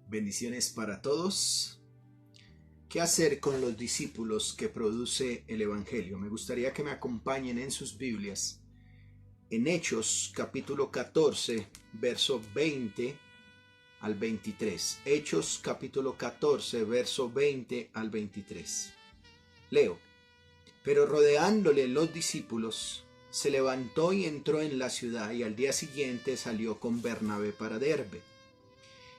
Bendiciones para todos. ¿Qué hacer con los discípulos que produce el Evangelio? Me gustaría que me acompañen en sus Biblias en Hechos capítulo 14, verso 20 al 23. Hechos capítulo 14, verso 20 al 23. Leo. Pero rodeándole los discípulos, se levantó y entró en la ciudad, y al día siguiente salió con Bernabé para Derbe.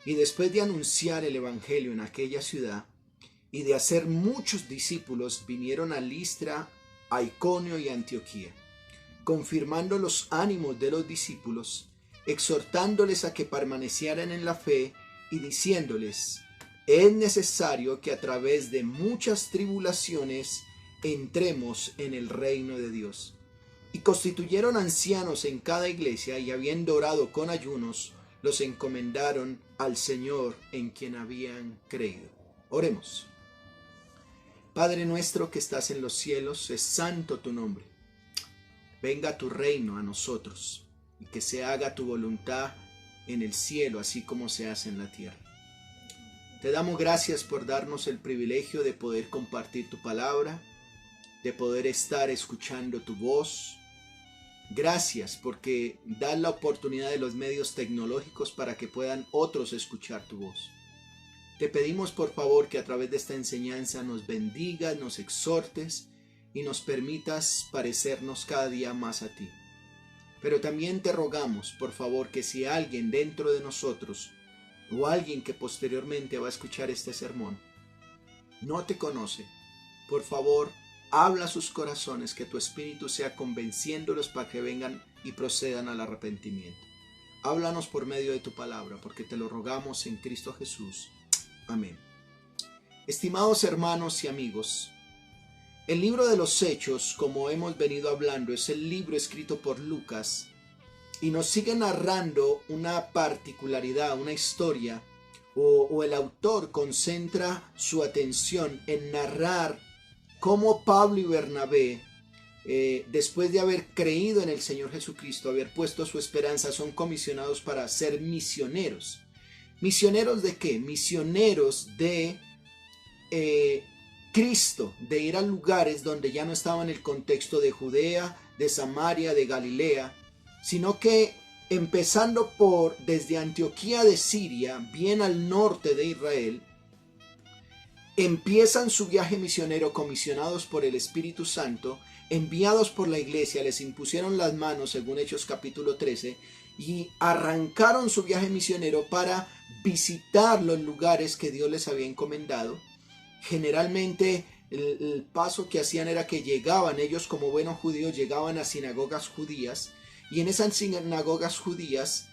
Y después de anunciar el Evangelio en aquella ciudad y de hacer muchos discípulos, vinieron a Listra, a Iconio y a Antioquía, confirmando los ánimos de los discípulos, exhortándoles a que permanecieran en la fe y diciéndoles: es necesario que a través de muchas tribulaciones entremos en el reino de Dios. Y constituyeron ancianos en cada iglesia, y habiendo orado con ayunos, los encomendaron al Señor en quien habían creído. Oremos. Padre nuestro que estás en los cielos, es santo tu nombre. Venga tu reino a nosotros, y que se haga tu voluntad en el cielo, así como se hace en la tierra. Te damos gracias por darnos el privilegio de poder compartir tu palabra, de poder estar escuchando tu voz. Gracias porque das la oportunidad de los medios tecnológicos para que puedan otros escuchar tu voz. Te pedimos por favor que a través de esta enseñanza nos bendigas, nos exhortes y nos permitas parecernos cada día más a ti. Pero también te rogamos por favor que si alguien dentro de nosotros o alguien que posteriormente va a escuchar este sermón no te conoce, por favor, habla a sus corazones, que tu Espíritu sea convenciéndolos para que vengan y procedan al arrepentimiento. Háblanos por medio de tu palabra, porque te lo rogamos en Cristo Jesús. Amén. Estimados hermanos y amigos, el libro de los Hechos, como hemos venido hablando, es el libro escrito por Lucas y nos sigue narrando una particularidad, una historia, o el autor concentra su atención en narrar cómo Pablo y Bernabé, después de haber creído en el Señor Jesucristo, haber puesto su esperanza, son comisionados para ser misioneros. ¿Misioneros de qué? Misioneros de Cristo, de ir a lugares donde ya no estaba en el contexto de Judea, de Samaria, de Galilea, sino que empezando desde Antioquía de Siria, bien al norte de Israel, empiezan su viaje misionero comisionados por el Espíritu Santo, enviados por la iglesia, les impusieron las manos según Hechos capítulo 13 y arrancaron su viaje misionero para visitar los lugares que Dios les había encomendado. Generalmente el paso que hacían era que llegaban, ellos como buenos judíos llegaban a sinagogas judías, y en esas sinagogas judías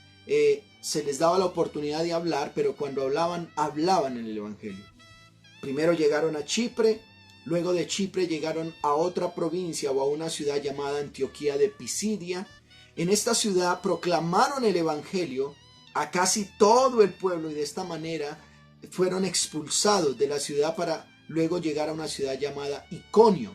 se les daba la oportunidad de hablar, pero cuando hablaban en el Evangelio. Primero llegaron a Chipre, luego de Chipre llegaron a otra provincia o a una ciudad llamada Antioquía de Pisidia. En esta ciudad proclamaron el Evangelio a casi todo el pueblo y de esta manera fueron expulsados de la ciudad para luego llegar a una ciudad llamada Iconio.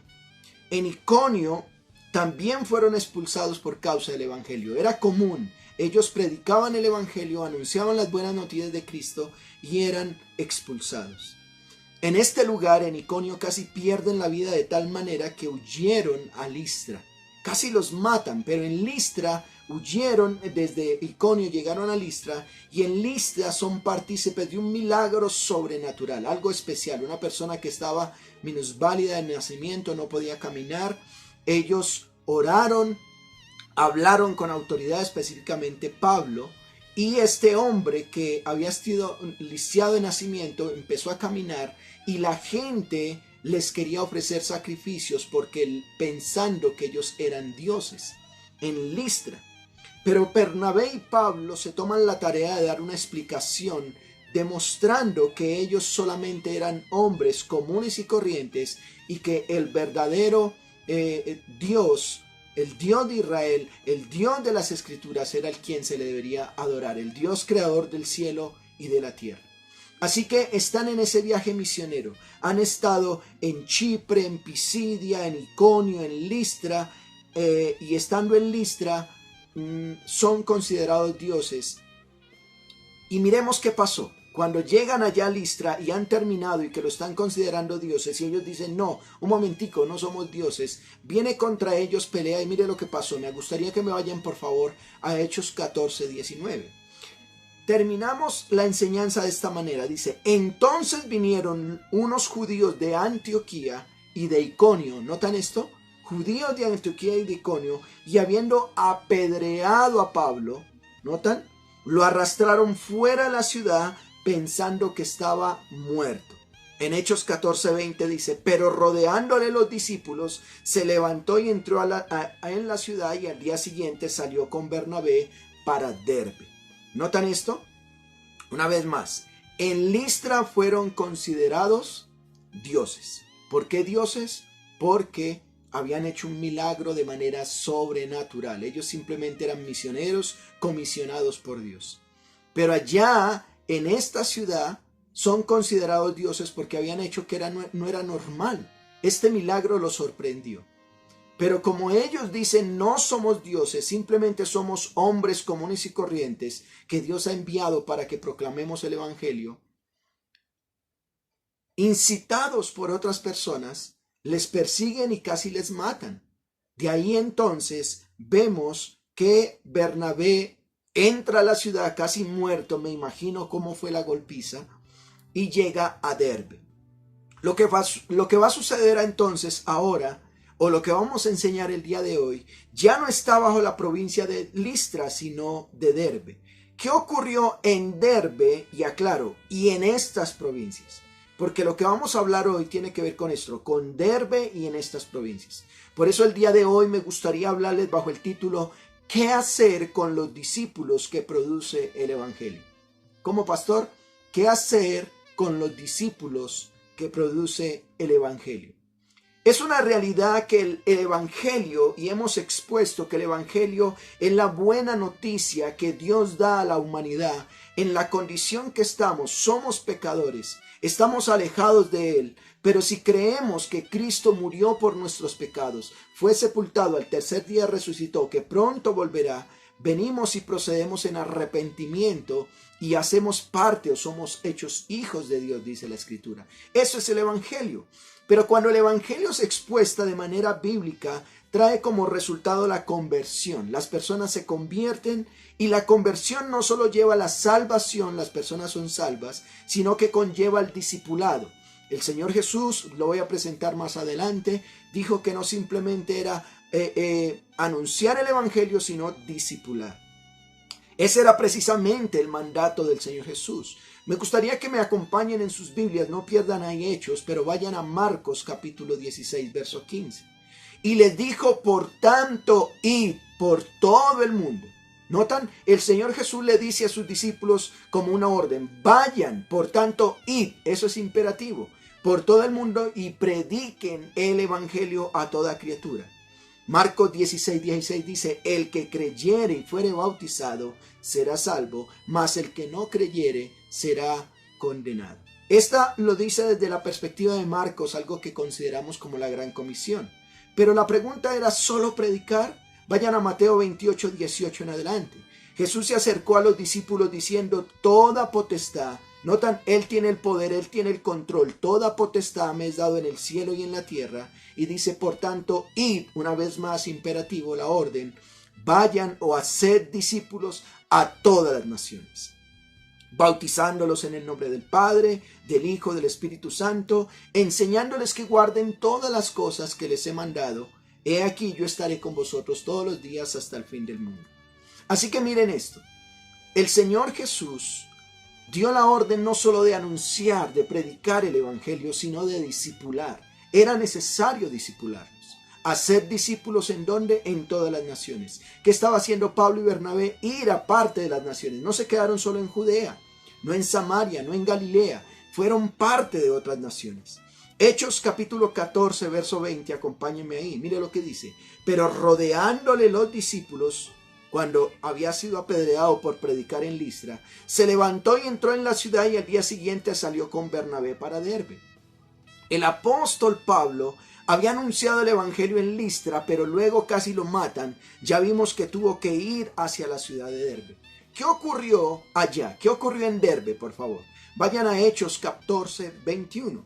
En Iconio también fueron expulsados por causa del Evangelio. Era común, ellos predicaban el Evangelio, anunciaban las buenas noticias de Cristo y eran expulsados. En este lugar, en Iconio, casi pierden la vida de tal manera que huyeron a Listra. Casi los matan, pero en Listra huyeron desde Iconio, llegaron a Listra, y en Listra son partícipes de un milagro sobrenatural, algo especial. Una persona que estaba minusválida de nacimiento, no podía caminar. Ellos oraron, hablaron con autoridad, específicamente Pablo, y este hombre que había sido lisiado de nacimiento empezó a caminar y la gente les quería ofrecer sacrificios porque pensando que ellos eran dioses en Listra. Pero Bernabé y Pablo se toman la tarea de dar una explicación demostrando que ellos solamente eran hombres comunes y corrientes y que el verdadero Dios, el Dios de Israel, el Dios de las Escrituras era el quien se le debería adorar, el Dios creador del cielo y de la tierra. Así que están en ese viaje misionero, han estado en Chipre, en Pisidia, en Iconio, en Listra, y estando en Listra son considerados dioses. Y miremos qué pasó. cuando llegan allá a Listra y han terminado y que lo están considerando dioses y ellos dicen, no, un momentico, no somos dioses, viene contra ellos, pelea y mire lo que pasó. Me gustaría que me vayan por favor a Hechos 14:19. Terminamos la enseñanza de esta manera. Dice, entonces vinieron unos judíos de Antioquía y de Iconio. ¿Notan esto? Judíos de Antioquía y de Iconio, y habiendo apedreado a Pablo, ¿notan? Lo arrastraron fuera de la ciudad pensando que estaba muerto. En Hechos 14:20 dice, pero rodeándole los discípulos, se levantó y entró en la ciudad y al día siguiente salió con Bernabé para Derbe. ¿Notan esto? Una vez más, en Listra fueron considerados dioses. ¿Por qué dioses? Porque habían hecho un milagro de manera sobrenatural. Ellos simplemente eran misioneros comisionados por Dios. Pero allá, en esta ciudad, son considerados dioses porque habían hecho que no era normal. Este milagro los sorprendió. Pero como ellos dicen, no somos dioses, simplemente somos hombres comunes y corrientes que Dios ha enviado para que proclamemos el evangelio, incitados por otras personas, les persiguen y casi les matan. De ahí entonces vemos que Bernabé entra a la ciudad casi muerto, me imagino cómo fue la golpiza, y llega a Derbe. Lo que va a suceder entonces ahora, o lo que vamos a enseñar el día de hoy, ya no está bajo la provincia de Listra, sino de Derbe. ¿Qué ocurrió en Derbe? Y aclaro, y en estas provincias. Porque lo que vamos a hablar hoy tiene que ver con esto, con Derbe y en estas provincias. Por eso el día de hoy me gustaría hablarles bajo el título, ¿qué hacer con los discípulos que produce el evangelio? Como pastor, ¿qué hacer con los discípulos que produce el evangelio? Es una realidad que el evangelio, y hemos expuesto que el evangelio es la buena noticia que Dios da a la humanidad en la condición que estamos. Somos pecadores, estamos alejados de Él, pero si creemos que Cristo murió por nuestros pecados, fue sepultado, al tercer día resucitó, que pronto volverá, venimos y procedemos en arrepentimiento y hacemos parte o somos hechos hijos de Dios, dice la Escritura. Eso es el evangelio. Pero cuando el evangelio se expuesta de manera bíblica, trae como resultado la conversión. Las personas se convierten y la conversión no solo lleva a la salvación, las personas son salvas, sino que conlleva el discipulado. El Señor Jesús, lo voy a presentar más adelante, dijo que no simplemente era anunciar el evangelio, sino discipular. Ese era precisamente el mandato del Señor Jesús. Me gustaría que me acompañen en sus Biblias, no pierdan ahí Hechos, pero vayan a Marcos capítulo 16, verso 15. Y les dijo, por tanto, id por todo el mundo. ¿Notan? El Señor Jesús le dice a sus discípulos como una orden, vayan, por tanto, id, eso es imperativo, por todo el mundo y prediquen el evangelio a toda criatura. Marcos 16:16 dice, el que creyere y fuere bautizado será salvo, mas el que no creyere será condenado. Esta lo dice desde la perspectiva de Marcos, algo que consideramos como la gran comisión. Pero la pregunta era, ¿solo predicar? Vayan a Mateo 28:18 en adelante. Jesús se acercó a los discípulos diciendo, toda potestad, notan, Él tiene el poder, Él tiene el control, toda potestad me es dado en el cielo y en la tierra. Y dice, por tanto, id, una vez más imperativo la orden, vayan o haced discípulos a todas las naciones, bautizándolos en el nombre del Padre, del Hijo, del Espíritu Santo, enseñándoles que guarden todas las cosas que les he mandado. He aquí yo estaré con vosotros todos los días hasta el fin del mundo. Así que miren esto, el Señor Jesús dio la orden no solo de anunciar, de predicar el evangelio, sino de discipular. Era necesario discipularlos. Hacer discípulos ¿en dónde? En todas las naciones. ¿Qué estaba haciendo Pablo y Bernabé? Ir a parte de las naciones. No se quedaron solo en Judea, no en Samaria, no en Galilea. Fueron parte de otras naciones. Hechos capítulo 14, verso 20, acompáñenme ahí. Mire lo que dice. Pero rodeándole los discípulos, cuando había sido apedreado por predicar en Listra, se levantó y entró en la ciudad y al día siguiente salió con Bernabé para Derbe. El apóstol Pablo había anunciado el evangelio en Listra, pero luego casi lo matan. Ya vimos que tuvo que ir hacia la ciudad de Derbe. ¿qué ocurrió allá? ¿Qué ocurrió en Derbe, por favor? Vayan a Hechos 14, 21.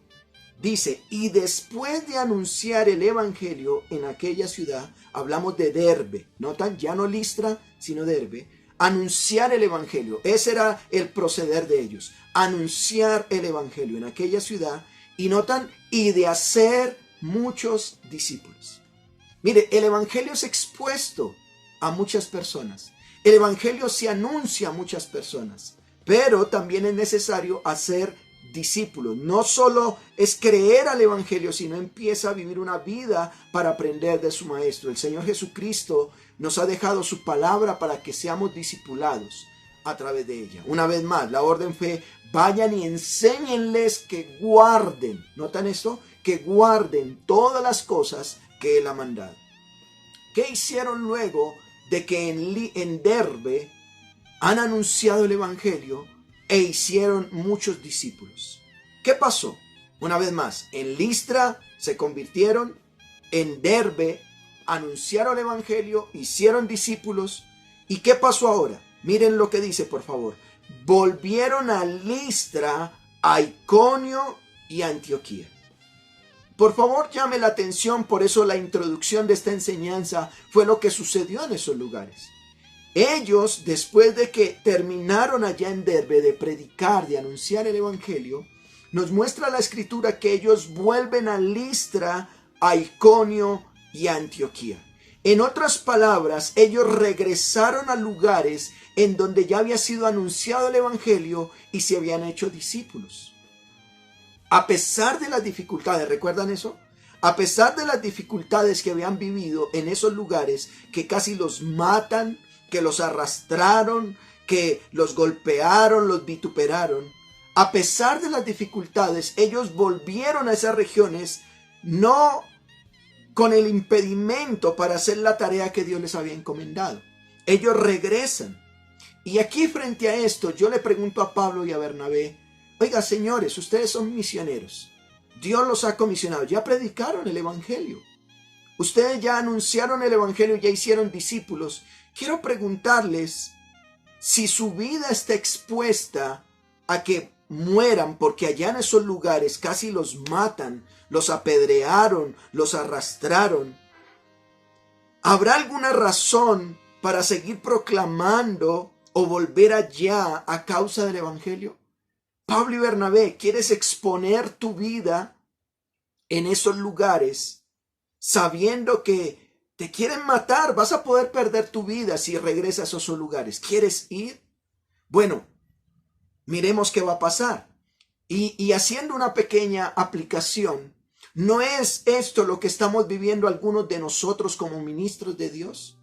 Dice, y después de anunciar el evangelio en aquella ciudad, hablamos de Derbe, notan, ya no Listra, sino Derbe, anunciar el evangelio, ese era el proceder de ellos, anunciar el evangelio en aquella ciudad, y notan, y de hacer muchos discípulos. Mire, el evangelio es expuesto a muchas personas, el evangelio se anuncia a muchas personas, pero también es necesario hacer discípulos. No solo es creer al evangelio, sino empieza a vivir una vida para aprender de su maestro. El Señor Jesucristo nos ha dejado su palabra para que seamos discipulados a través de ella. Una vez más, la orden fue, vayan y enséñenles que guarden, ¿notan esto? Que guarden todas las cosas que Él ha mandado. ¿Qué hicieron luego de que en Derbe han anunciado el evangelio e hicieron muchos discípulos? ¿Qué pasó? Una vez más, en Listra se convirtieron, en Derbe anunciaron el evangelio, hicieron discípulos. ¿Y qué pasó ahora? Miren lo que dice, por favor. Volvieron a Listra, a Iconio y a Antioquía. Por favor, llame la atención, por eso la introducción de esta enseñanza fue lo que sucedió en esos lugares. Ellos, después de que terminaron allá en Derbe de predicar, de anunciar el evangelio, nos muestra la escritura que ellos vuelven a Listra, a Iconio y a Antioquía. En otras palabras, ellos regresaron a lugares en donde ya había sido anunciado el evangelio y se habían hecho discípulos. A pesar de las dificultades, ¿recuerdan eso? A pesar de las dificultades que habían vivido en esos lugares, que casi los matan, que los arrastraron, que los golpearon, los vituperaron. A pesar de las dificultades, ellos volvieron a esas regiones, no con el impedimento para hacer la tarea que Dios les había encomendado. Ellos regresan. Y aquí frente a esto, yo le pregunto a Pablo y a Bernabé, oiga, señores, ustedes son misioneros. Dios los ha comisionado, ya predicaron el evangelio. Ustedes ya anunciaron el evangelio, ya hicieron discípulos. Quiero preguntarles si su vida está expuesta a que mueran, porque allá en esos lugares casi los matan, los apedrearon, los arrastraron. ¿Habrá alguna razón para seguir proclamando o volver allá a causa del evangelio? Pablo y Bernabé, ¿quieres exponer tu vida en esos lugares sabiendo que te quieren matar? Vas a poder perder tu vida si regresas a esos lugares. ¿Quieres ir? Bueno, miremos qué va a pasar. Y haciendo una pequeña aplicación, ¿no es esto lo que estamos viviendo algunos de nosotros como ministros de Dios?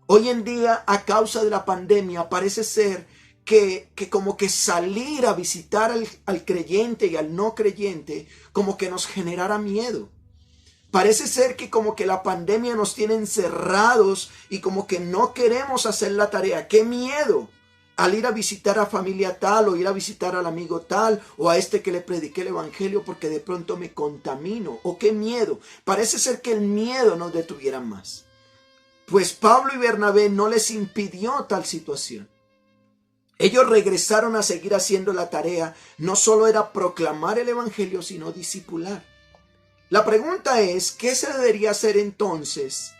Hoy en día, a causa de la pandemia, parece ser que como que salir a visitar al creyente y al no creyente como que nos generara miedo. Parece ser que como que la pandemia nos tiene encerrados y como que no queremos hacer la tarea. ¡Qué miedo! Al ir a visitar a familia tal o ir a visitar al amigo tal o a este que le prediqué el evangelio porque de pronto me contamino. ¡Oh, qué miedo! Parece ser que el miedo nos detuviera más. Pues Pablo y Bernabé no les impidió tal situación. Ellos regresaron a seguir haciendo la tarea. No solo era proclamar el evangelio, sino discipular. La pregunta es, ¿qué se debería hacer entonces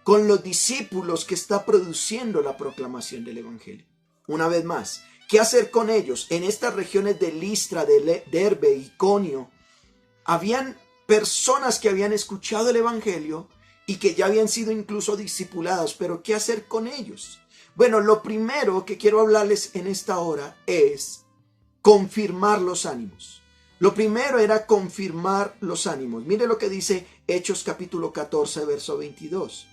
con los discípulos que está produciendo la proclamación del evangelio? Una vez más, ¿qué hacer con ellos? En estas regiones de Listra, de Derbe, Iconio, habían personas que habían escuchado el evangelio y que ya habían sido incluso discipuladas, pero ¿qué hacer con ellos? Bueno, lo primero que quiero hablarles en esta hora es confirmar los ánimos. Lo primero era confirmar los ánimos. Mire lo que dice Hechos capítulo 14, verso 22.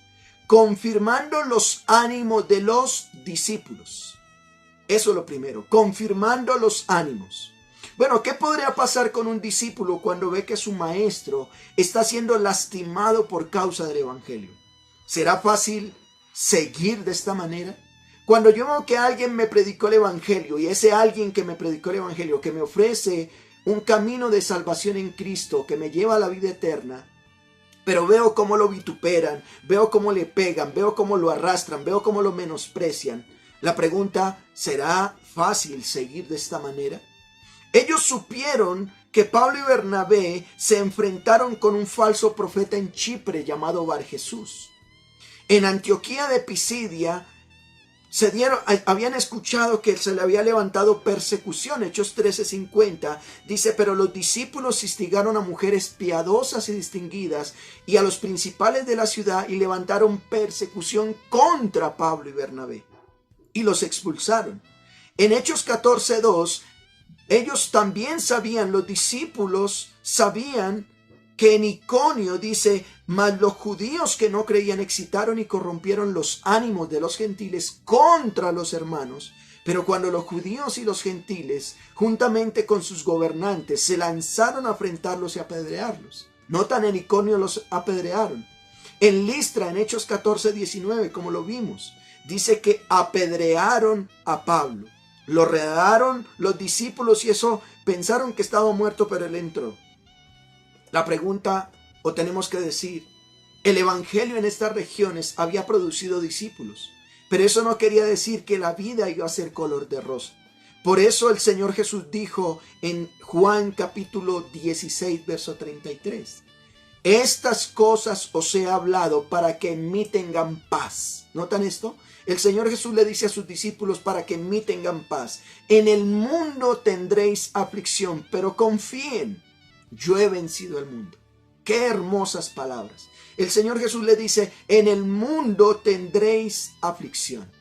Confirmando los ánimos de los discípulos. Eso es lo primero, confirmando los ánimos. Bueno, ¿qué podría pasar con un discípulo cuando ve que su maestro está siendo lastimado por causa del evangelio? ¿Será fácil seguir de esta manera? Cuando yo veo que alguien me predicó el evangelio y ese alguien que me predicó el evangelio, que me ofrece un camino de salvación en Cristo, que me lleva a la vida eterna, pero veo cómo lo vituperan, veo cómo le pegan, veo cómo lo arrastran, veo cómo lo menosprecian, La pregunta, ¿será fácil seguir de esta manera? Ellos supieron que Pablo y Bernabé se enfrentaron con un falso profeta en Chipre llamado Bar Jesús. En Antioquía de Pisidia habían escuchado que se le había levantado persecución. Hechos 13:50 dice: pero los discípulos instigaron a mujeres piadosas y distinguidas y a los principales de la ciudad y levantaron persecución contra Pablo y Bernabé y los expulsaron. En Hechos 14:2 ellos también sabían, los discípulos sabían que en Iconio dice: mas los judíos que no creían excitaron y corrompieron los ánimos de los gentiles contra los hermanos. Pero cuando los judíos y los gentiles, juntamente con sus gobernantes, se lanzaron a afrentarlos y apedrearlos. Notan, en Iconio los apedrearon. En Listra, en Hechos 14:19, como lo vimos, dice que apedrearon a Pablo. Lo rodearon los discípulos y eso pensaron que estaba muerto, pero él entró. La pregunta, o tenemos que decir, el evangelio en estas regiones había producido discípulos, pero eso no quería decir que la vida iba a ser color de rosa. Por eso el Señor Jesús dijo en Juan capítulo 16, verso 33, estas cosas os he hablado para que en mí tengan paz. ¿Notan esto? El Señor Jesús le dice a sus discípulos para que en mí tengan paz. En el mundo tendréis aflicción, pero confíen, yo he vencido al mundo. Qué hermosas palabras. El Señor Jesús le dice: en el mundo tendréis aflicción.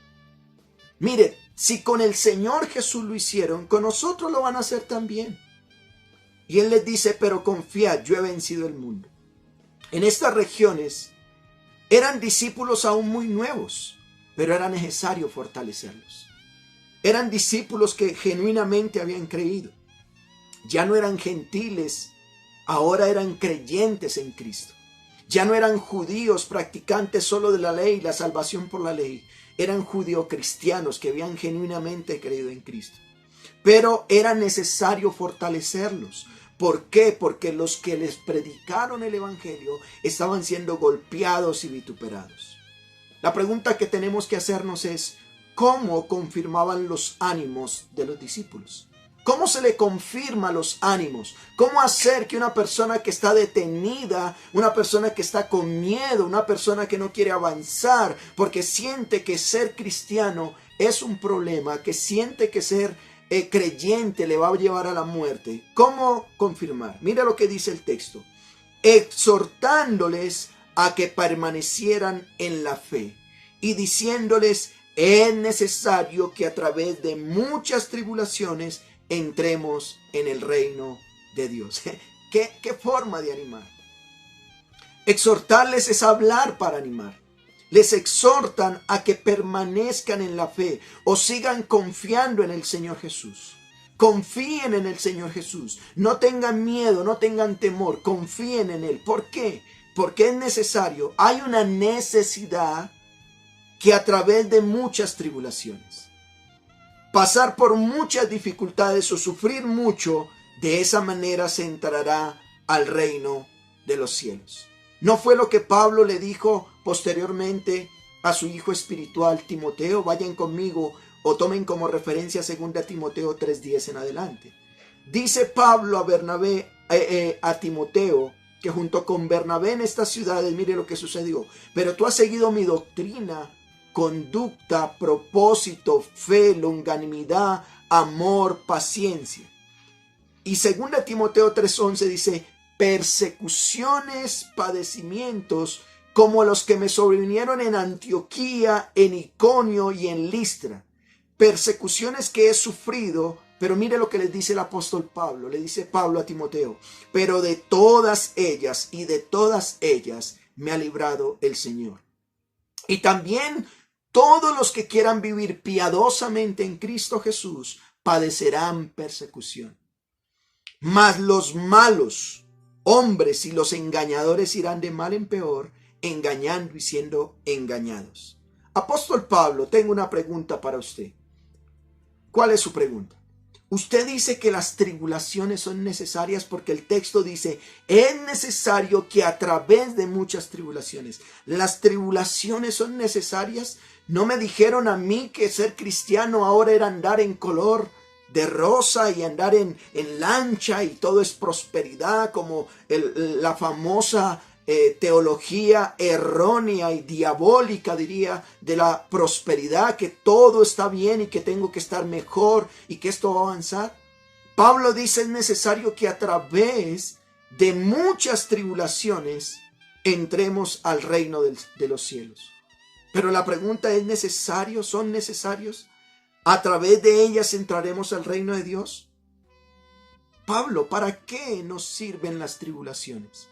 Mire, si con el Señor Jesús lo hicieron, con nosotros lo van a hacer también. Y Él les dice: pero confiad, yo he vencido el mundo. En estas regiones eran discípulos aún muy nuevos, pero era necesario fortalecerlos. Eran discípulos que genuinamente habían creído. Ya no eran gentiles, ahora eran creyentes en Cristo. Ya no eran judíos practicantes solo de la ley, la salvación por la ley. Eran judio-cristianos que habían genuinamente creído en Cristo. Pero era necesario fortalecerlos. ¿Por qué? Porque los que les predicaron el evangelio estaban siendo golpeados y vituperados. La pregunta que tenemos que hacernos es: ¿cómo confirmaban los ánimos de los discípulos? ¿Cómo se le confirma los ánimos? ¿Cómo hacer que una persona que está detenida, una persona que está con miedo, una persona que no quiere avanzar porque siente que ser cristiano es un problema, que siente que ser creyente le va a llevar a la muerte? ¿Cómo confirmar? Mira lo que dice el texto: exhortándoles a que permanecieran en la fe y diciéndoles: es necesario que a través de muchas tribulaciones entremos en el reino de Dios. ¿Qué forma de animar? Exhortarles es hablar para animar. Les exhortan a que permanezcan en la fe o sigan confiando en el Señor Jesús. Confíen en el Señor Jesús. No tengan miedo, no tengan temor. Confíen en Él. ¿Por qué? Porque es necesario. Hay una necesidad que a través de muchas tribulaciones, pasar por muchas dificultades o sufrir mucho, de esa manera se entrará al reino de los cielos. ¿No fue lo que Pablo le dijo posteriormente a su hijo espiritual Timoteo? Vayan conmigo o tomen como referencia 2 Timoteo 3:10 en adelante. Dice Pablo a Bernabé, a Timoteo, que junto con Bernabé en estas ciudades, mire lo que sucedió: pero tú has seguido mi doctrina, conducta, propósito, fe, longanimidad, amor, paciencia. Y 2 Timoteo 3:11 dice: persecuciones, padecimientos, como los que me sobrevinieron en Antioquía, en Iconio y en Listra. Persecuciones que he sufrido. Pero mire lo que les dice el apóstol Pablo. Le dice Pablo a Timoteo: pero de todas ellas y de todas ellas me ha librado el Señor. Y también todos los que quieran vivir piadosamente en Cristo Jesús padecerán persecución. Mas los malos hombres y los engañadores irán de mal en peor, engañando y siendo engañados. Apóstol Pablo, tengo una pregunta para usted. ¿Cuál es su pregunta? Usted dice que las tribulaciones son necesarias porque el texto dice: es necesario que a través de muchas tribulaciones. ¿Las tribulaciones son necesarias? No me dijeron a mí que ser cristiano ahora era andar en color de rosa y andar en lancha y todo es prosperidad, como la famosa teología errónea y diabólica, diría, de la prosperidad, que todo está bien y que tengo que estar mejor y que esto va a avanzar. Pablo dice: es necesario que a través de muchas tribulaciones entremos al reino de los cielos. Pero la pregunta es: ¿necesario? ¿Son necesarios? ¿A través de ellas entraremos al reino de Dios? Pablo, ¿para qué nos sirven las tribulaciones?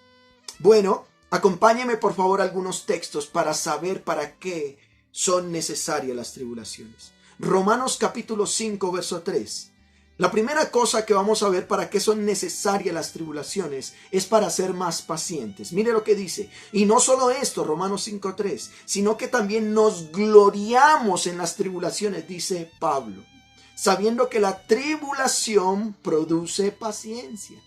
Bueno, acompáñeme por favor a algunos textos para saber para qué son necesarias las tribulaciones. Romanos capítulo 5, verso 3. La primera cosa que vamos a ver para qué son necesarias las tribulaciones es para ser más pacientes. Mire lo que dice. Y no solo esto, Romanos 5:3, sino que también nos gloriamos en las tribulaciones, dice Pablo, sabiendo que la tribulación produce paciencia.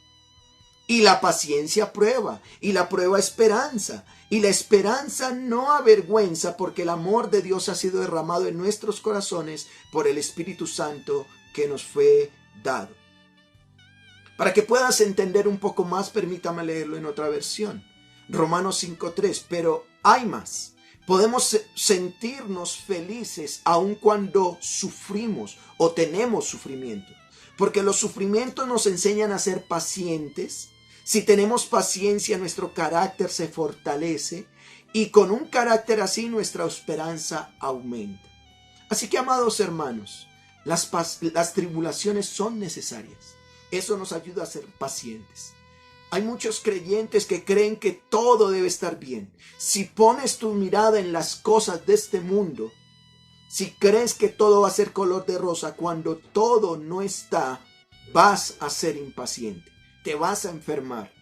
Y la paciencia prueba, y la prueba esperanza, y la esperanza no avergüenza, porque el amor de Dios ha sido derramado en nuestros corazones por el Espíritu Santo que nos fue dado. Para que puedas entender un poco más, permítame leerlo en otra versión. Romanos 5:3. Pero hay más. Podemos sentirnos felices aun cuando sufrimos o tenemos sufrimiento, porque los sufrimientos nos enseñan a ser pacientes. Si tenemos paciencia, nuestro carácter se fortalece, y con un carácter así nuestra esperanza aumenta. Así que, amados hermanos, las tribulaciones son necesarias. Eso nos ayuda a ser pacientes. Hay muchos creyentes que creen que todo debe estar bien. Si pones tu mirada en las cosas de este mundo, si crees que todo va a ser color de rosa, cuando todo no está, vas a ser impaciente, te vas a enfermar.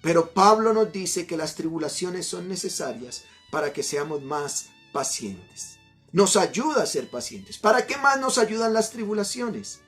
Pero Pablo nos dice que las tribulaciones son necesarias para que seamos más pacientes. Nos ayuda a ser pacientes. ¿Para qué más nos ayudan las tribulaciones?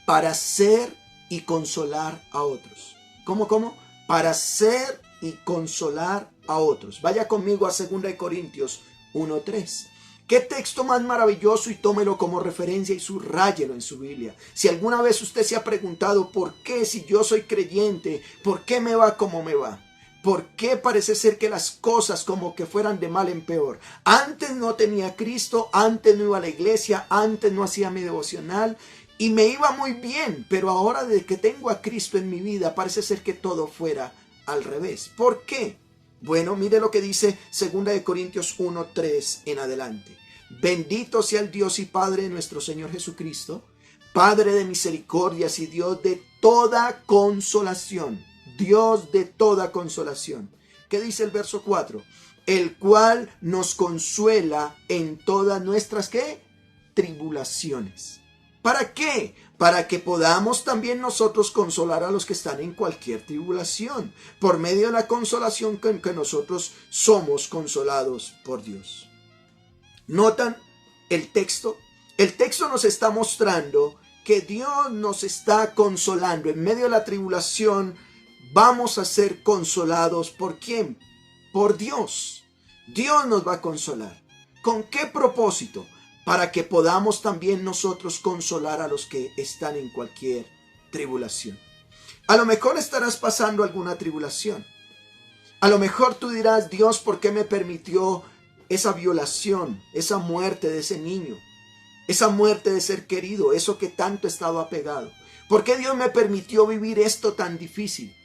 Para ser y consolar a otros. ¿Cómo? Para ser y consolar a otros. Vaya conmigo a 2 Corintios 1:3. ¿Qué texto más maravilloso? Y tómelo como referencia y subráyelo en su Biblia. Si alguna vez usted se ha preguntado: ¿por qué, si yo soy creyente, por qué me va como me va? ¿Por qué parece ser que las cosas como que fueran de mal en peor? Antes no tenía a Cristo, antes no iba a la iglesia, antes no hacía mi devocional y me iba muy bien, pero ahora desde que tengo a Cristo en mi vida parece ser que todo fuera al revés. ¿Por qué? Bueno, mire lo que dice 2 Corintios 1:3 en adelante. Bendito sea el Dios y Padre de nuestro Señor Jesucristo, Padre de misericordias y Dios de toda consolación. Dios de toda consolación. ¿Qué dice el verso 4? El cual nos consuela en todas nuestras, ¿qué? Tribulaciones. ¿Para qué? Para que podamos también nosotros consolar a los que están en cualquier tribulación, por medio de la consolación con que nosotros somos consolados por Dios. ¿Notan el texto? El texto nos está mostrando que Dios nos está consolando. En medio de la tribulación vamos a ser consolados. ¿Por quién? Por Dios. Dios nos va a consolar. ¿Con qué propósito? Para que podamos también nosotros consolar a los que están en cualquier tribulación. A lo mejor estarás pasando alguna tribulación. A lo mejor tú dirás: Dios, ¿por qué me permitió esa violación, esa muerte de ese niño, esa muerte de ser querido, eso que tanto estaba apegado? ¿Por qué Dios me permitió vivir esto tan difícil?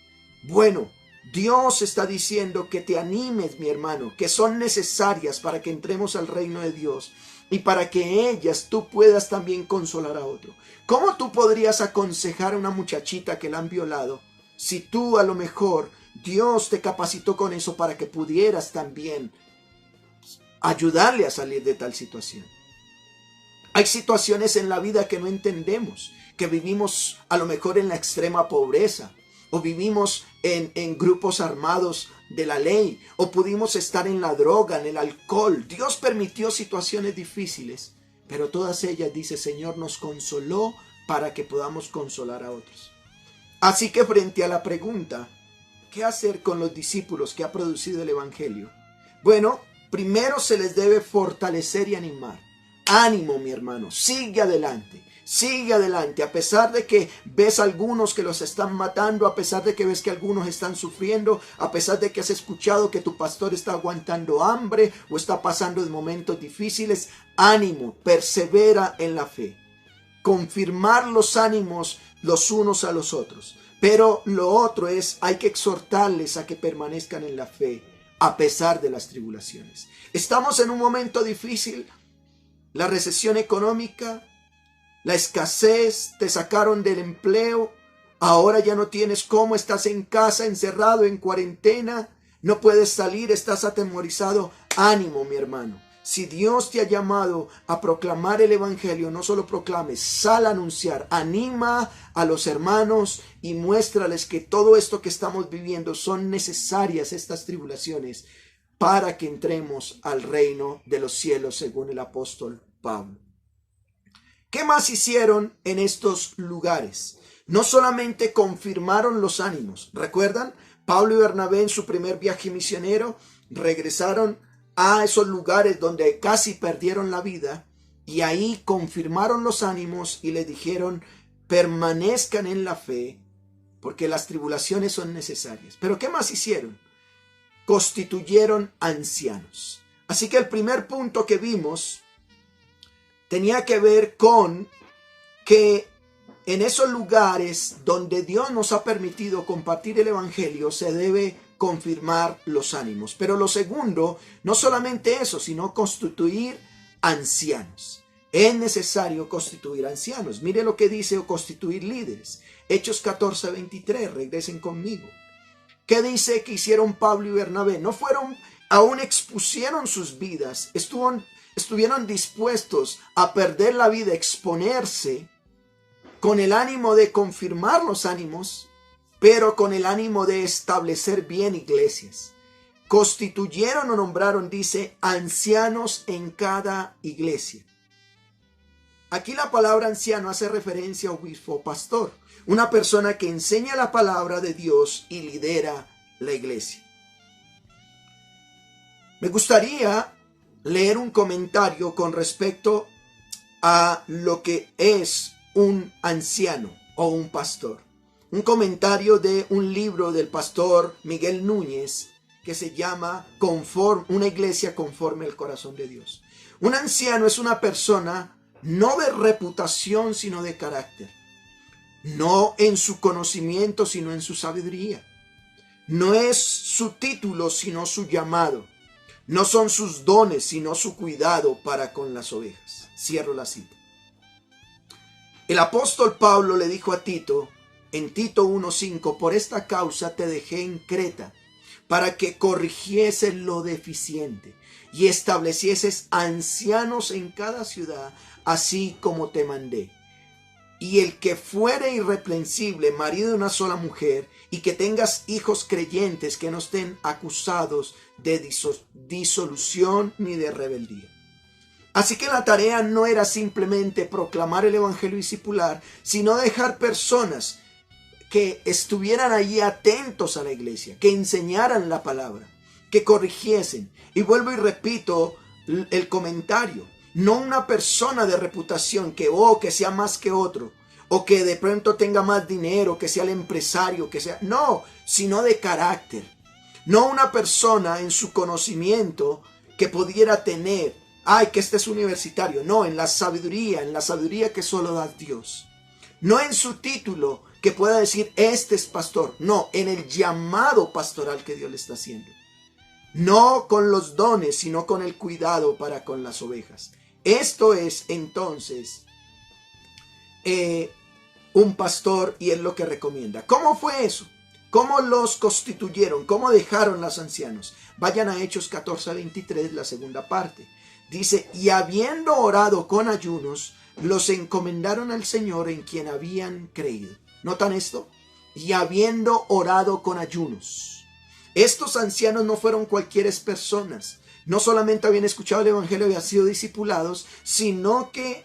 Bueno, Dios está diciendo que te animes, mi hermano, que son necesarias para que entremos al reino de Dios y para que ellas tú puedas también consolar a otro. ¿Cómo tú podrías aconsejar a una muchachita que la han violado si tú a lo mejor Dios te capacitó con eso para que pudieras también ayudarle a salir de tal situación? Hay situaciones en la vida que no entendemos, que vivimos a lo mejor en la extrema pobreza, o vivimos en grupos armados de la ley, o pudimos estar en la droga, en el alcohol. Dios permitió situaciones difíciles, pero todas ellas, dice, Señor, nos consoló para que podamos consolar a otros. Así que frente a la pregunta, ¿qué hacer con los discípulos que ha producido el Evangelio? Bueno, primero se les debe fortalecer y animar. Ánimo, mi hermano, sigue adelante. Sigue adelante, a pesar de que ves a algunos que los están matando, a pesar de que ves que algunos están sufriendo, a pesar de que has escuchado que tu pastor está aguantando hambre o está pasando de momentos difíciles. Ánimo, persevera en la fe. Confirmar los ánimos los unos a los otros. Pero lo otro es, hay que exhortarles a que permanezcan en la fe a pesar de las tribulaciones. Estamos en un momento difícil, la recesión económica, la escasez, te sacaron del empleo, ahora ya no tienes cómo, estás en casa, encerrado, en cuarentena, no puedes salir, estás atemorizado. Ánimo, mi hermano. Si Dios te ha llamado a proclamar el evangelio, no solo proclames, sal a anunciar, anima a los hermanos y muéstrales que todo esto que estamos viviendo son necesarias, estas tribulaciones, para que entremos al reino de los cielos, según el apóstol Pablo. ¿Qué más hicieron en estos lugares? No solamente confirmaron los ánimos. ¿Recuerdan? Pablo y Bernabé en su primer viaje misionero regresaron a esos lugares donde casi perdieron la vida y ahí confirmaron los ánimos y les dijeron, permanezcan en la fe porque las tribulaciones son necesarias. ¿Pero qué más hicieron? Constituyeron ancianos. Así que el primer punto que vimos tenía que ver con que en esos lugares donde Dios nos ha permitido compartir el evangelio se debe confirmar los ánimos. Pero lo segundo, no solamente eso, sino constituir ancianos. Es necesario constituir ancianos. Mire lo que dice, o constituir líderes. Hechos 14:23, regresen conmigo. ¿Qué dice que hicieron Pablo y Bernabé? No fueron, aún expusieron sus vidas, estuvieron dispuestos a perder la vida, exponerse con el ánimo de confirmar los ánimos, pero con el ánimo de establecer bien iglesias. Constituyeron o nombraron, dice, ancianos en cada iglesia. Aquí la palabra anciano hace referencia a obispo o pastor, una persona que enseña la palabra de Dios y lidera la iglesia. Me gustaría leer un comentario con respecto a lo que es un anciano o un pastor. Un comentario de un libro del pastor Miguel Núñez que se llama Una iglesia conforme al corazón de Dios. Un anciano es una persona no de reputación sino de carácter. No en su conocimiento sino en su sabiduría. No es su título sino su llamado. No son sus dones, sino su cuidado para con las ovejas. Cierro la cita. El apóstol Pablo le dijo a Tito, en Tito 1:5, por esta causa te dejé en Creta, para que corrigieses lo deficiente y establecieses ancianos en cada ciudad, así como te mandé. Y el que fuere irreprensible, marido de una sola mujer, y que tengas hijos creyentes que no estén acusados de disolución ni de rebeldía. Así que la tarea no era simplemente proclamar el evangelio y discipular, sino dejar personas que estuvieran allí atentos a la iglesia, que enseñaran la palabra, que corrigiesen. Y vuelvo y repito el comentario. No una persona de reputación que sea más que otro, o que de pronto tenga más dinero, que sea el empresario, no, sino de carácter. No una persona en su conocimiento que pudiera tener, que este es universitario. No, en la sabiduría que solo da Dios. No en su título que pueda decir, este es pastor. No, en el llamado pastoral que Dios le está haciendo. No con los dones, sino con el cuidado para con las ovejas. Esto es entonces un pastor y es lo que recomienda. ¿Cómo fue eso? ¿Cómo los constituyeron? ¿Cómo dejaron los ancianos? Vayan a Hechos 14:23, la segunda parte. Dice, y habiendo orado con ayunos, los encomendaron al Señor en quien habían creído. ¿Notan esto? Y habiendo orado con ayunos. Estos ancianos no fueron cualquier personas. No solamente habían escuchado el evangelio y habían sido discipulados, sino que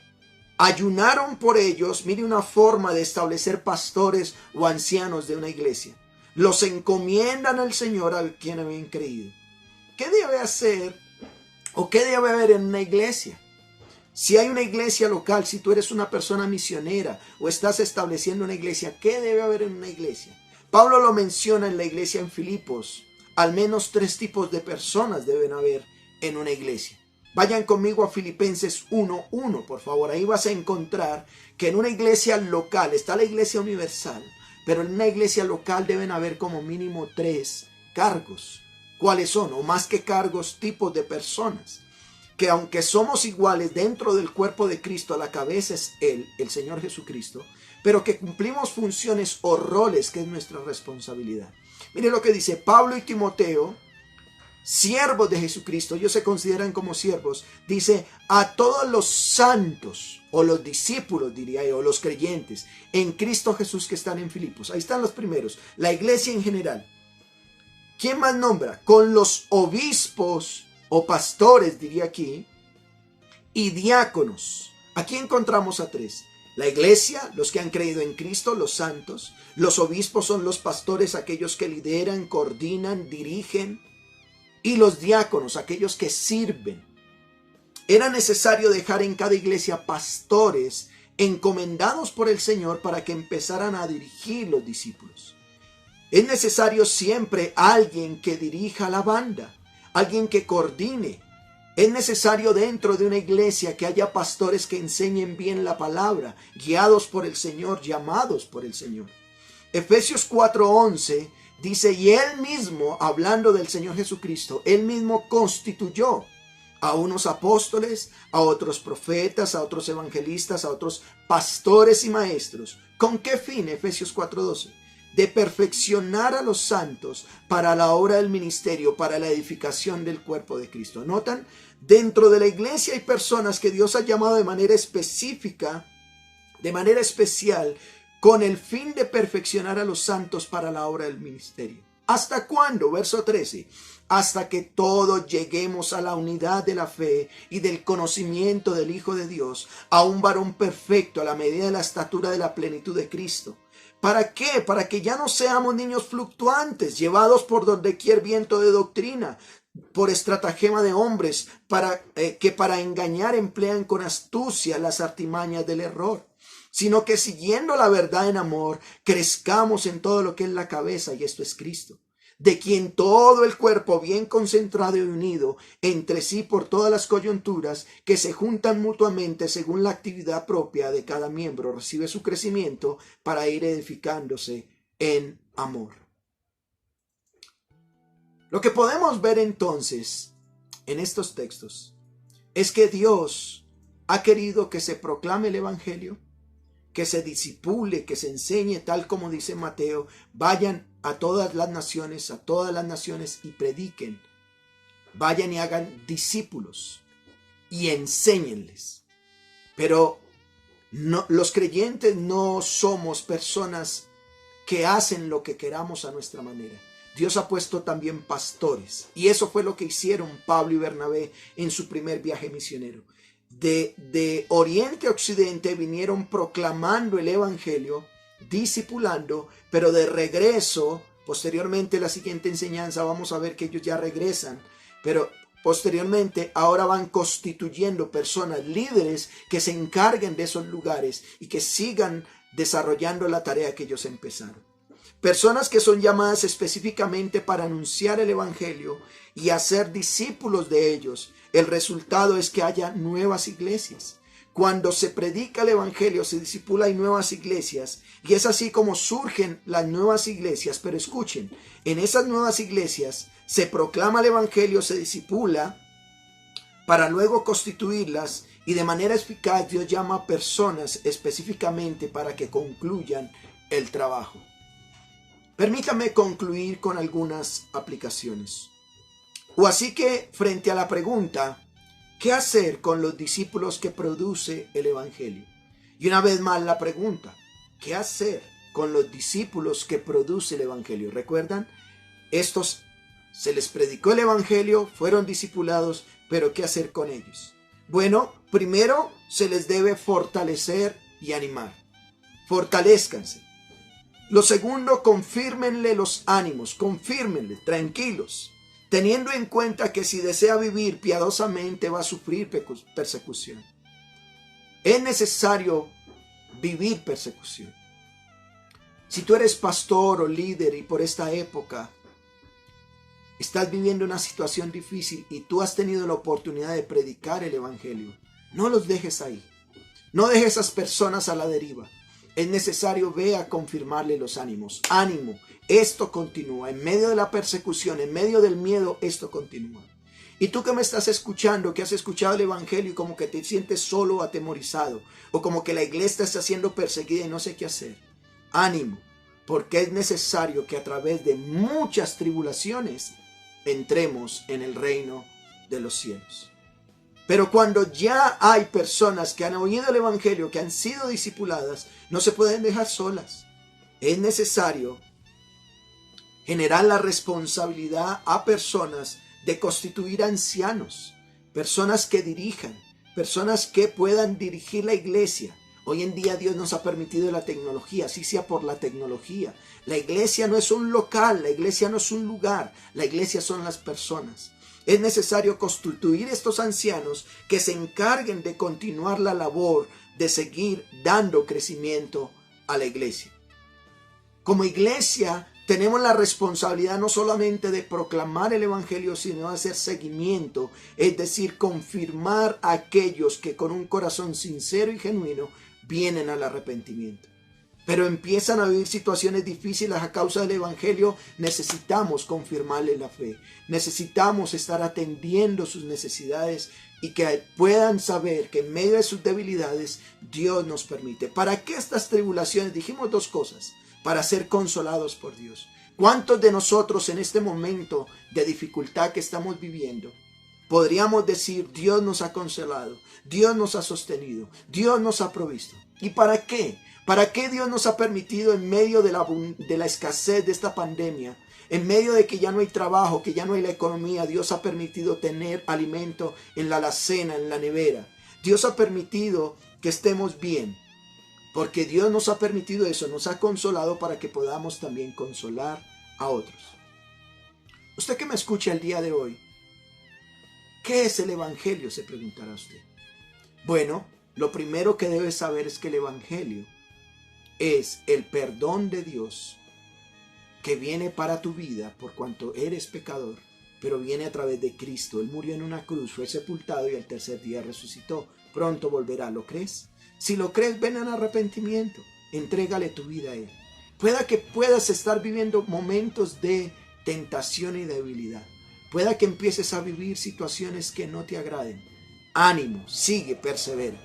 ayunaron por ellos. Mire una forma de establecer pastores o ancianos de una iglesia. Los encomiendan al Señor a quien habían creído. ¿Qué debe hacer ¿O qué debe haber en una iglesia? Si hay una iglesia local, si tú eres una persona misionera o estás estableciendo una iglesia, ¿qué debe haber en una iglesia? Pablo lo menciona en la iglesia en Filipos. Al menos 3 tipos de personas deben haber en una iglesia. Vayan conmigo a Filipenses 1:1, por favor. Ahí vas a encontrar que en una iglesia local está la iglesia universal, pero en una iglesia local deben haber como mínimo 3 cargos. ¿Cuáles son? O más que cargos, tipos de personas. Que aunque somos iguales dentro del cuerpo de Cristo, la cabeza es Él, el Señor Jesucristo, pero que cumplimos funciones o roles que es nuestra responsabilidad. Mire lo que dice Pablo y Timoteo, siervos de Jesucristo, ellos se consideran como siervos, dice a todos los santos, o los discípulos diría yo, o los creyentes, en Cristo Jesús que están en Filipos. Ahí están los primeros, la iglesia en general. ¿Quién más nombra? Con los obispos, o pastores, diría aquí, y diáconos. Aquí encontramos a 3. La iglesia, los que han creído en Cristo, los santos. Los obispos son los pastores, aquellos que lideran, coordinan, dirigen. Y los diáconos, aquellos que sirven. Era necesario dejar en cada iglesia pastores encomendados por el Señor para que empezaran a dirigir los discípulos. Es necesario siempre alguien que dirija la banda, alguien que coordine. Es necesario dentro de una iglesia que haya pastores que enseñen bien la palabra, guiados por el Señor, llamados por el Señor. Efesios 4:11 dice, y Él mismo, hablando del Señor Jesucristo, Él mismo constituyó a unos apóstoles, a otros profetas, a otros evangelistas, a otros pastores y maestros. ¿Con qué fin? Efesios 4:12. De perfeccionar a los santos para la obra del ministerio, para la edificación del cuerpo de Cristo. ¿Notan? Dentro de la iglesia hay personas que Dios ha llamado de manera específica, de manera especial, con el fin de perfeccionar a los santos para la obra del ministerio. ¿Hasta cuándo? Verso 13. Hasta que todos lleguemos a la unidad de la fe y del conocimiento del Hijo de Dios, a un varón perfecto a la medida de la estatura de la plenitud de Cristo. ¿Para qué? Para que ya no seamos niños fluctuantes, llevados por dondequier viento de doctrina, por estratagema de hombres, que para engañar emplean con astucia las artimañas del error, sino que siguiendo la verdad en amor, crezcamos en todo lo que es la cabeza, y esto es Cristo, de quien todo el cuerpo bien concentrado y unido entre sí por todas las coyunturas que se juntan mutuamente según la actividad propia de cada miembro, recibe su crecimiento para ir edificándose en amor. Lo que podemos ver entonces en estos textos es que Dios ha querido que se proclame el evangelio, que se disipule, que se enseñe, tal como dice Mateo, vayan a todas las naciones y prediquen. Vayan y hagan discípulos y enséñenles. Pero no, los creyentes no somos personas que hacen lo que queramos a nuestra manera. Dios ha puesto también pastores, y eso fue lo que hicieron Pablo y Bernabé en su primer viaje misionero. De oriente a occidente vinieron proclamando el evangelio, discipulando, pero de regreso, posteriormente la siguiente enseñanza vamos a ver que ellos ya regresan, pero posteriormente ahora van constituyendo personas líderes que se encarguen de esos lugares y que sigan desarrollando la tarea que ellos empezaron. Personas que son llamadas específicamente para anunciar el evangelio y hacer discípulos de ellos. El resultado es que haya nuevas iglesias. Cuando se predica el evangelio, se discipula, hay nuevas iglesias, y es así como surgen las nuevas iglesias. Pero escuchen, en esas nuevas iglesias se proclama el evangelio, se discipula para luego constituirlas, y de manera eficaz Dios llama a personas específicamente para que concluyan el trabajo. Permítame concluir con algunas aplicaciones. O así que, frente a la pregunta, ¿qué hacer con los discípulos que produce el evangelio? Y una vez más la pregunta, ¿qué hacer con los discípulos que produce el evangelio? ¿Recuerdan? Estos se les predicó el evangelio, fueron discipulados, pero ¿qué hacer con ellos? Bueno, primero se les debe fortalecer y animar. Fortalézcanse. Lo segundo, confírmenle los ánimos, confírmenle, tranquilos. teniendo en cuenta que si desea vivir piadosamente va a sufrir persecución. Es necesario vivir persecución. Si tú eres pastor o líder y por esta época estás viviendo una situación difícil y tú has tenido la oportunidad de predicar el evangelio, no los dejes ahí. No dejes a esas personas a la deriva. Es necesario ve a confirmarle los ánimos. Ánimo, esto continúa. En medio de la persecución, en medio del miedo, esto continúa. Y tú que me estás escuchando, que has escuchado el evangelio y como que te sientes solo o atemorizado, o como que la iglesia está siendo perseguida y no sé qué hacer. Ánimo, porque es necesario que a través de muchas tribulaciones entremos en el reino de los cielos. Pero cuando ya hay personas que han oído el evangelio, que han sido discipuladas, no se pueden dejar solas. Es necesario generar la responsabilidad a personas de constituir ancianos, personas que dirijan, personas que puedan dirigir la iglesia. Hoy en día Dios nos ha permitido la tecnología, así sea por la tecnología. La iglesia no es un local, la iglesia no es un lugar, la iglesia son las personas. Es necesario constituir estos ancianos que se encarguen de continuar la labor de seguir dando crecimiento a la iglesia. Como iglesia tenemos la responsabilidad no solamente de proclamar el evangelio, sino de hacer seguimiento, es decir, confirmar a aquellos que con un corazón sincero y genuino vienen al arrepentimiento. Pero empiezan a vivir situaciones difíciles a causa del evangelio. Necesitamos confirmarle la fe. Necesitamos estar atendiendo sus necesidades y que puedan saber que en medio de sus debilidades Dios nos permite. ¿Para qué estas tribulaciones? Dijimos dos cosas. Para ser consolados por Dios. ¿Cuántos de nosotros en este momento de dificultad que estamos viviendo podríamos decir Dios nos ha consolado, Dios nos ha sostenido, Dios nos ha provisto? ¿Y para qué? ¿Para qué Dios nos ha permitido en medio de la escasez de esta pandemia, en medio de que ya no hay trabajo, que ya no hay la economía, Dios ha permitido tener alimento en la alacena, en la nevera? Dios ha permitido que estemos bien, porque Dios nos ha permitido eso, nos ha consolado para que podamos también consolar a otros. Usted que me escucha el día de hoy, ¿qué es el evangelio?, se preguntará usted. Bueno, lo primero que debes saber es que el evangelio es el perdón de Dios que viene para tu vida por cuanto eres pecador, pero viene a través de Cristo. Él murió en una cruz, fue sepultado y al tercer día resucitó. Pronto volverá, ¿lo crees? Si lo crees, ven al arrepentimiento, entrégale tu vida a Él. Pueda que puedas estar viviendo momentos de tentación y debilidad. Pueda que empieces a vivir situaciones que no te agraden. Ánimo, sigue, persevera.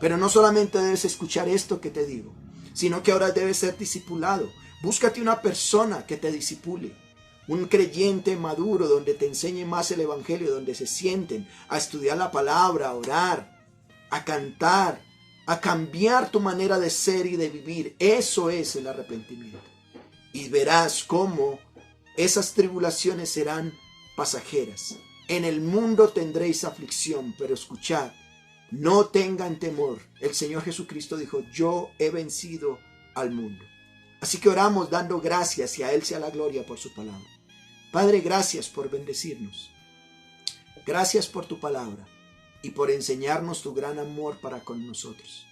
Pero no solamente debes escuchar esto que te digo, sino que ahora debes ser discipulado. Búscate una persona que te disipule, un creyente maduro donde te enseñe más el evangelio, donde se sienten a estudiar la palabra, a orar, a cantar, a cambiar tu manera de ser y de vivir. Eso es el arrepentimiento. Y verás cómo esas tribulaciones serán pasajeras. En el mundo tendréis aflicción, pero escuchad, no tengan temor. El Señor Jesucristo dijo, yo he vencido al mundo. Así que oramos dando gracias y a Él sea la gloria por su palabra. Padre, gracias por bendecirnos. Gracias por tu palabra y por enseñarnos tu gran amor para con nosotros.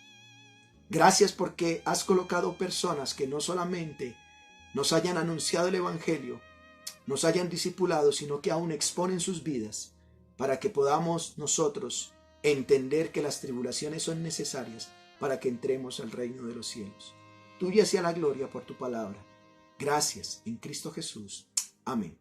Gracias porque has colocado personas que no solamente nos hayan anunciado el evangelio, nos hayan discipulado, sino que aún exponen sus vidas para que podamos nosotros entender que las tribulaciones son necesarias para que entremos al reino de los cielos. Tuya sea la gloria por tu palabra. Gracias en Cristo Jesús. Amén.